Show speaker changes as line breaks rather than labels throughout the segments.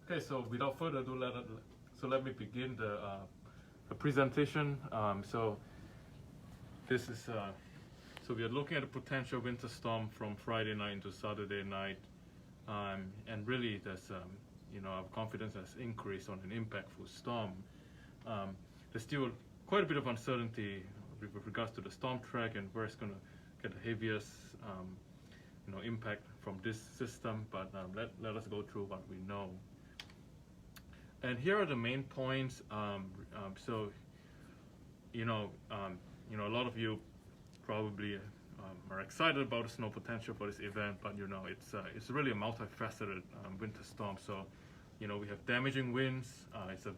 Okay, so without further ado, let me begin the presentation. So this is so we are looking at a potential winter storm from Friday night into Saturday night, and really there's our confidence has increased on an impactful storm. There's still quite a bit of uncertainty with regards to the storm track and where it's going to get the heaviest impact from this system, but let us go through what we know. And here are the main points. So a lot of you probably are excited about the snow potential for this event, but it's really a multifaceted winter storm. So we have damaging winds. It's a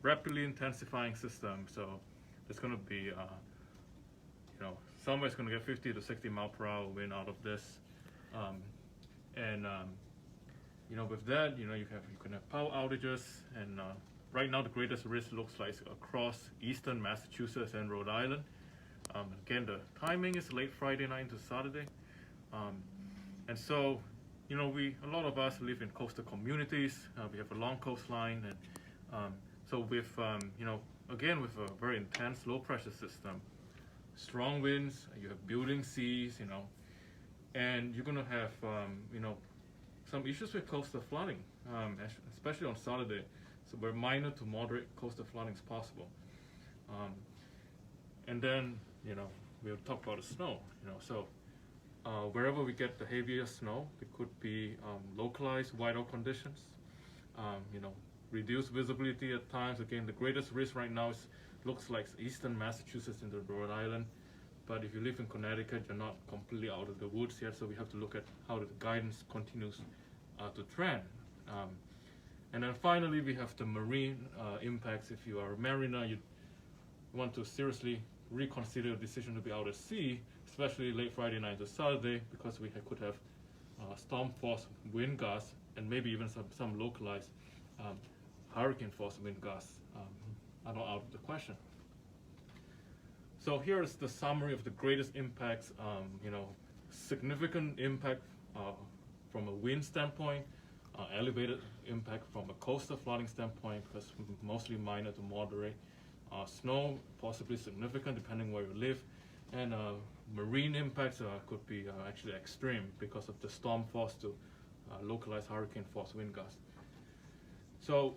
rapidly intensifying system, so it's going to be somewhere it's going to get 50 to 60 mile per hour wind out of this, with that, you can have power outages, and right now the greatest risk looks like across eastern Massachusetts and Rhode Island. Again, the timing is late Friday night into Saturday, and so a lot of us live in coastal communities. We have a long coastline, and so with again with a very intense low pressure system, strong winds, you have building seas, and you're gonna have some issues with coastal flooding, especially on Saturday. So where minor to moderate coastal flooding is possible. And then we'll talk about the snow. So wherever we get the heaviest snow, it could be localized whiteout conditions. Reduced visibility at times. Again, the greatest risk right now looks like eastern Massachusetts into Rhode Island. But if you live in Connecticut, you're not completely out of the woods yet, so we have to look at how the guidance continues to trend. And then finally, we have the marine impacts. If you are a mariner, you want to seriously reconsider your decision to be out at sea, especially late Friday night to Saturday, because we could have storm force wind gusts and maybe even some localized hurricane force wind gusts are not out of the question. So here is the summary of the greatest impacts. Significant impact from a wind standpoint, elevated impact from a coastal flooding standpoint, because mostly minor to moderate. Snow, possibly significant depending where you live, and marine impacts could be actually extreme because of the storm force to localized hurricane force wind gusts. So,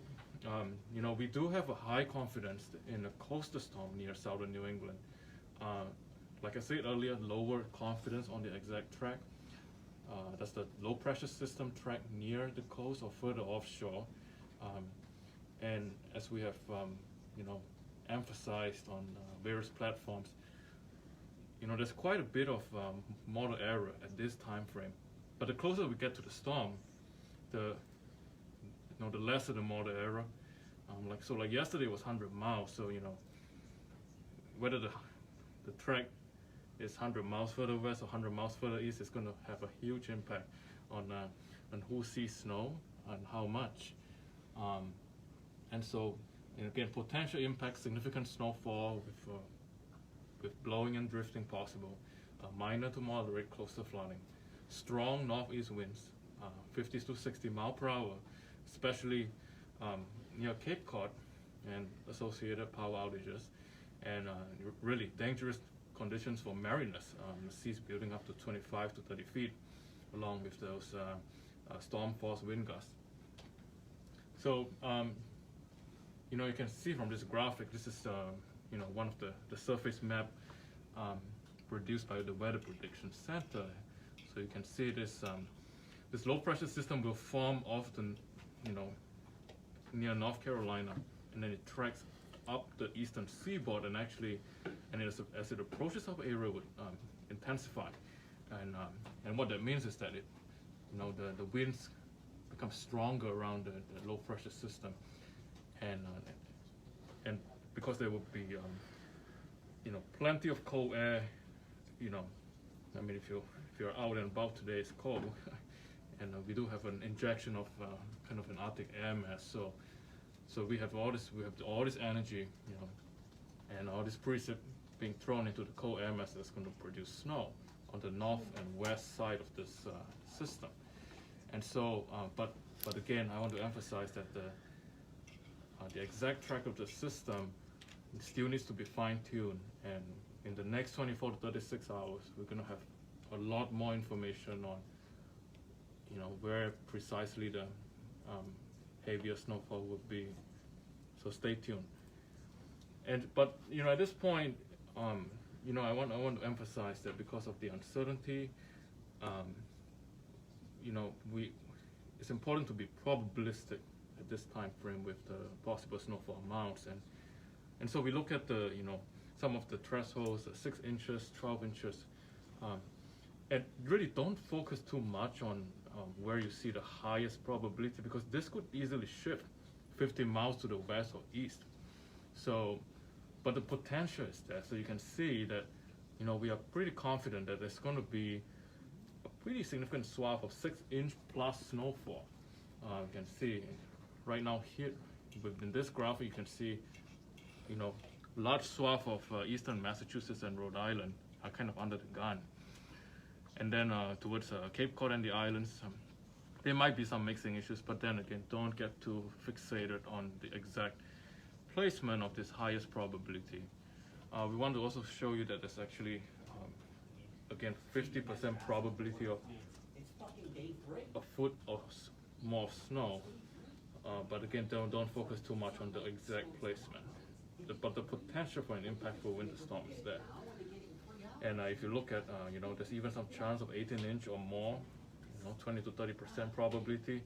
we do have a high confidence in a coastal storm near southern New England. Like I said earlier, lower confidence on the exact track. That's the low pressure system track near the coast or further offshore. And as we have, emphasized on various platforms, there's quite a bit of model error at this time frame. But the closer we get to the storm, the lesser the model error. Like yesterday was 100 miles, so whether the track is 100 miles further west or 100 miles further east, is going to have a huge impact on who sees snow and how much. And so, again, potential impact: significant snowfall with blowing and drifting possible, minor to moderate coastal flooding, strong northeast winds, 50 to 60 mile per hour, especially near Cape Cod, and associated power outages, and really dangerous conditions for mariners. The seas building up to 25 to 30 feet, along with those storm force wind gusts. So, you can see from this graphic, this is one of the surface map produced by the Weather Prediction Center. So you can see this low pressure system will form often, near North Carolina, and then it tracks up the eastern seaboard, and as it approaches our area, would intensify. And what that means is that the winds become stronger around the low pressure system, and because there will be plenty of cold air. If you're out and about today, it's cold, and we do have an injection of kind of an Arctic air mass. So we have all this energy, and all this precip being thrown into the cold air mass that's going to produce snow on the north and west side of this system. And so, but But again, I want to emphasize that the exact track of the system still needs to be fine-tuned, and in the next 24 to 36 hours, we're going to have a lot more information on, where precisely the heavier snowfall would be. So stay tuned. But at this point, I want to emphasize that because of the uncertainty, it's important to be probabilistic at this time frame with the possible snowfall amounts, and so we look at the some of the thresholds, 6 inches, 12 inches, and really don't focus too much on where you see the highest probability, because this could easily shift 50 miles to the west or east. So, but the potential is there. So you can see that we are pretty confident that there's going to be a pretty significant swath of 6-inch plus snowfall. You can see right now here within this graph, you can see large swath of eastern Massachusetts and Rhode Island are kind of under the gun. And then towards Cape Cod and the islands, there might be some mixing issues, but then again, don't get too fixated on the exact placement of this highest probability. We want to also show you that there's actually, again, 50% probability of a foot or more snow. But again, don't focus too much on the exact placement. But the potential for an impactful winter storm is there. And if you look at, there's even some chance of 18-inch or more, 20 to 30% probability,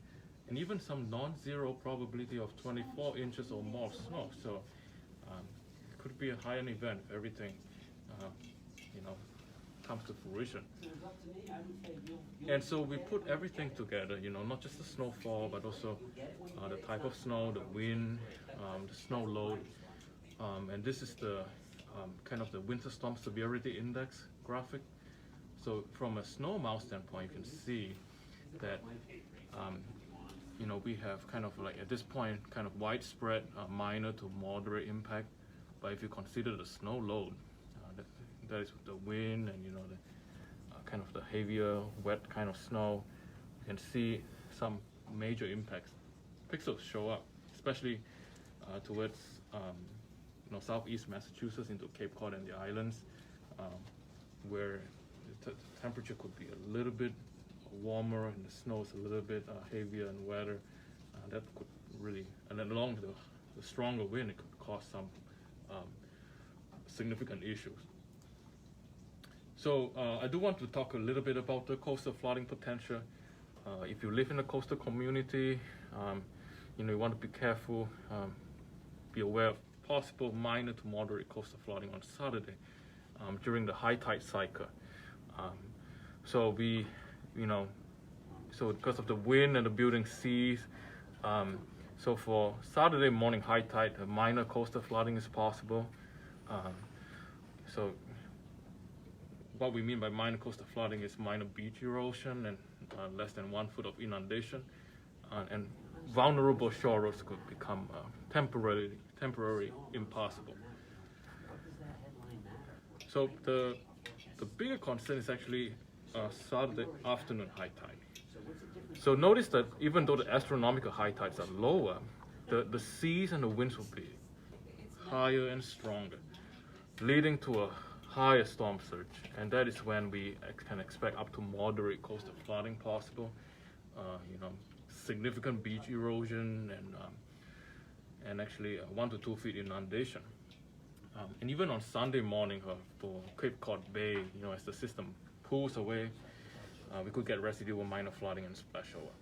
and even some non-zero probability of 24 inches or more snow. So it could be a high-end event if everything, comes to fruition. And so we put everything together, not just the snowfall, but also the type of snow, the wind, the snow load, and this is the kind of the winter storm severity index graphic. So from a snow amount standpoint, you can see that we have kind of like at this point kind of widespread minor to moderate impact. But if you consider the snow load, that is with the wind and the kind of the heavier wet kind of snow, you can see some major impacts. Pixels show up, especially towards southeast Massachusetts into Cape Cod and the islands, where the temperature could be a little bit warmer and the snow is a little bit heavier and wetter. That could really, and then along the stronger wind, it could cause some significant issues. So I do want to talk a little bit about the coastal flooding potential. If you live in a coastal community, you want to be careful, be aware of possible minor to moderate coastal flooding on Saturday during the high tide cycle. So because of the wind and the building seas, so for Saturday morning high tide, a minor coastal flooding is possible. So what we mean by minor coastal flooding is minor beach erosion and less than 1 foot of inundation, and vulnerable shore roads could become temporarily impassable. So the bigger concern is actually Saturday afternoon high tide. So notice that even though the astronomical high tides are lower, the seas and the winds will be higher and stronger, leading to a higher storm surge, and that is when we can expect up to moderate coastal flooding possible, significant beach erosion, and actually 1 to 2 feet inundation. And even on Sunday morning for Cape Cod Bay, as the system pulls away, we could get residual minor flooding and splash over.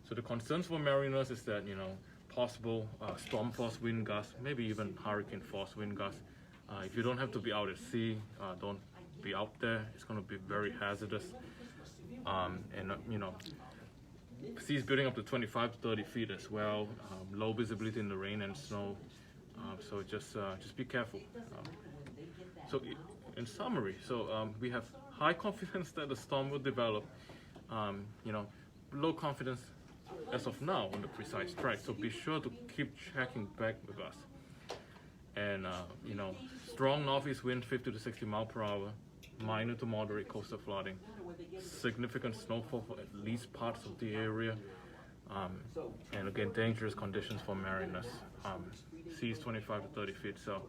So the concerns for mariners is that, possible storm force wind gusts, maybe even hurricane force wind gusts. If you don't have to be out at sea, don't be out there. It's going to be very hazardous. Seas building up to 25 to 30 feet as well. Low visibility in the rain and snow. So just be careful. So in summary, we have high confidence that the storm will develop. Low confidence as of now on the precise track. So be sure to keep checking back with us. And strong northeast wind, 50 to 60 miles per hour. minor to moderate coastal flooding, significant snowfall for at least parts of the area, and again, dangerous conditions for mariners. Seas 25 to 30 feet. So,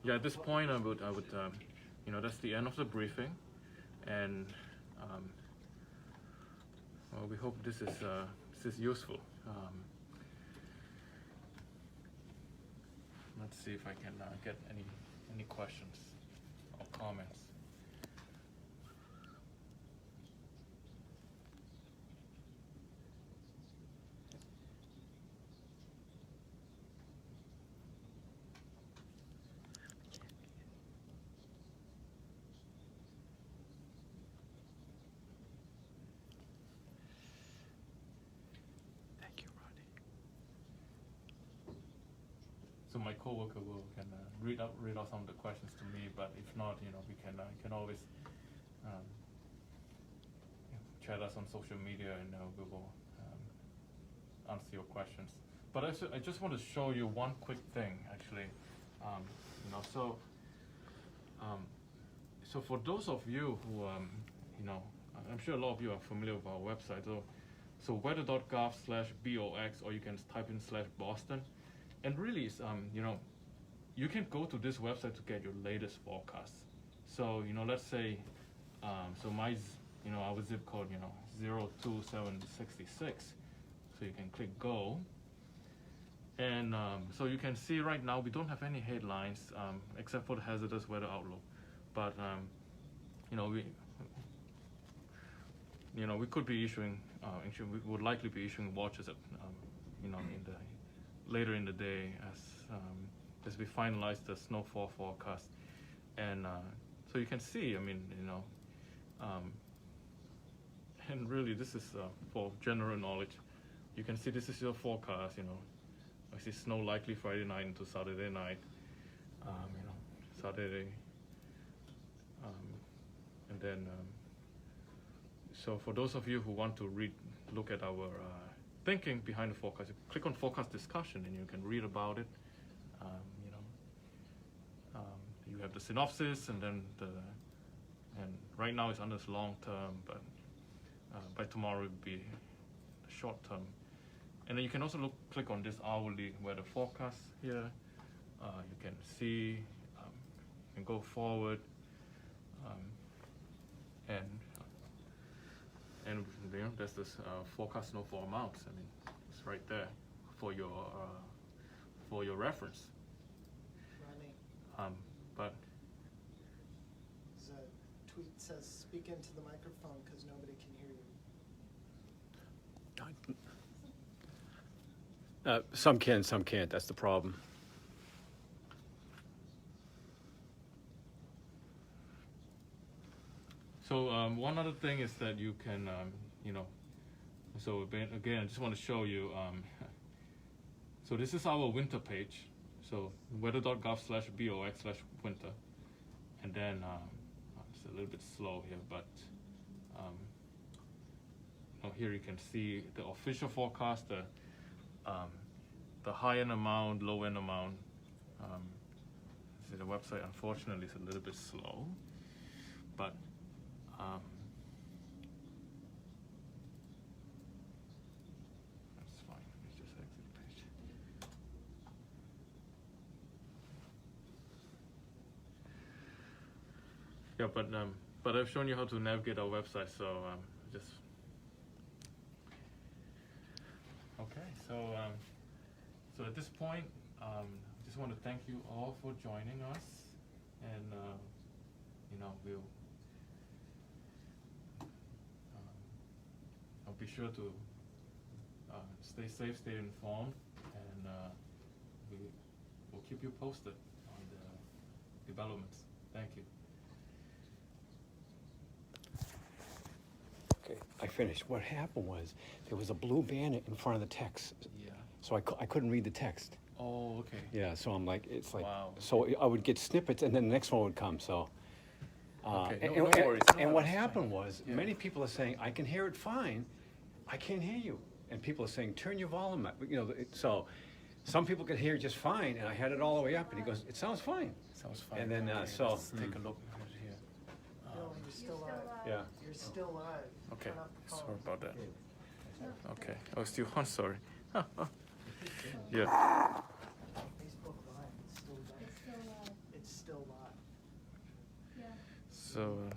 yeah, at this point, I would, that's the end of the briefing, and well, we hope this is useful. Let's see if I can get any questions or comments. So my coworker can read out some of the questions to me, but if not, we can always chat us on social media, and we will answer your questions. But I just want to show you one quick thing, actually. So for those of you who I'm sure a lot of you are familiar with our website. So weather.gov/BOX, or you can type in /Boston. And really, it's, you can go to this website to get your latest forecast. So, let's say, so our zip code, 02766. So you can click go. And so you can see right now we don't have any headlines except for the hazardous weather outlook. But, we could be issuing, we would likely be issuing watches at, later in the day as we finalize the snowfall forecast. And so you can see, and really this is for general knowledge. You can see this is your forecast, I see snow likely Friday night into Saturday night, Saturday, and then, so for those of you who want to look at our thinking behind the forecast, you click on forecast discussion and you can read about it. You have the synopsis, and then and right now it's under this long term, but by tomorrow it will be the short term. And then you can also click on this hourly weather forecast here. You can see, you can go forward, and there's this forecast snowfall amounts. It's right there for your reference.
Ronnie.
But
there's a tweet says, "Speak into the microphone because nobody can hear you."
Some can, some can't. That's the problem.
so one other thing is that you can, so again, I just want to show you. So this is our winter page. So weather.gov/BOX/winter, and then it's a little bit slow here, but here you can see the official forecast, the high-end amount, low-end amount. See, the website unfortunately is a little bit slow, but that's fine. Let me just exit the page. Yeah, but I've shown you how to navigate our website, so just okay. So at this point, I just want to thank you all for joining us, and I'll be sure to stay safe, stay informed, and we'll keep you posted on the developments. Thank you.
Okay, I finished. What happened was there was a blue banner in front of the text,
Yeah.
so I couldn't read the text.
Oh, okay.
Yeah, so I'm like, it's like,
Wow.
so I would get snippets, and then the next one would come. So,
Okay,
and,
no
and-
worries.
and
No,
what
that's
happened
fine.
was
Yeah.
many people are saying, I can hear it fine, I can't hear you, and people are saying, turn your volume up. So some people could hear just fine, and I had it all the way up, and he goes, it sounds fine.
Sounds fine.
And then,
Okay,
so-
let's take a look at it here.
still live.
Yeah.
You're still live.
Okay,
Turn off the phone.
sorry about that.
No,
Okay, oh, still on, sorry. Yeah.
Facebook Live, it's still there.
it's still
It's still live.
yeah.
So,